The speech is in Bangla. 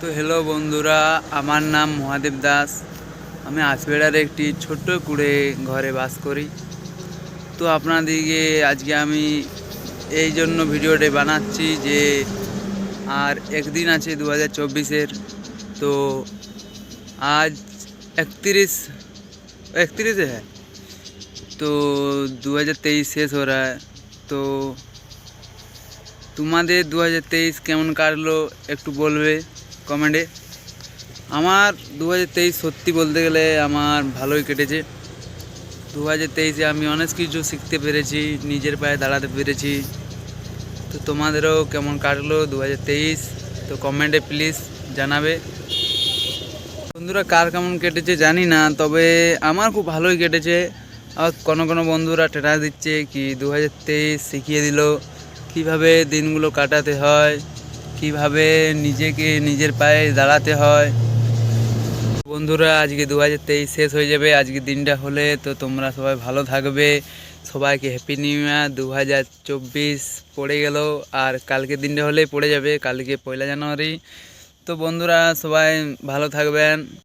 তো হ্যালো বন্ধুরা, আমার নাম মহাদেব দাস। আমি আশবেড়ার একটি ছোট্ট কুড়ে ঘরে বাস করি। তো আপনাদেরকে আজকে আমি এই জন্য ভিডিওটি বানাচ্ছি যে আর একদিন আছে 2024-এর। তো আজ 31 है। तो 2023 শেষ हो रहा है। তো তোমাদের 2023 কেমন কাটলো একটু বলবে কমেন্টে। আমার 2023 সত্যি বলতে গেলে আমার ভালোই কেটেছে। 2023-এ আমি অনেক কিছু শিখতে পেরেছি, নিজের পায়ে দাঁড়াতে পেরেছি। তো তোমাদেরও কেমন কাটলো 2023 তো কমেন্টে প্লিজ জানাবে। বন্ধুরা কার কেমন কেটেছে জানি না, তবে আমার খুব ভালোই কেটেছে। আর কোনো বন্ধুরা টেটা দিচ্ছে কি 2023 শিখিয়ে দিল কিভাবে দিনগুলো কাটাতে হয়, কিভাবে নিজেকে নিজের পায়ে দাঁড়াতে হয়। বন্ধুরা আজকে 2023 শেষ হয়ে যাবে আজকে দিনটা হলে। তো তোমরা সবাই ভালো থাকবে, সবাইকে হ্যাপি নিউ ইয়ার। 2024 পড়ে গেল আর কালকে দিনটা হলেই পড়ে যাবে, কালকে 1 জানুয়ারি। তো বন্ধুরা সবাই ভালো থাকবেন।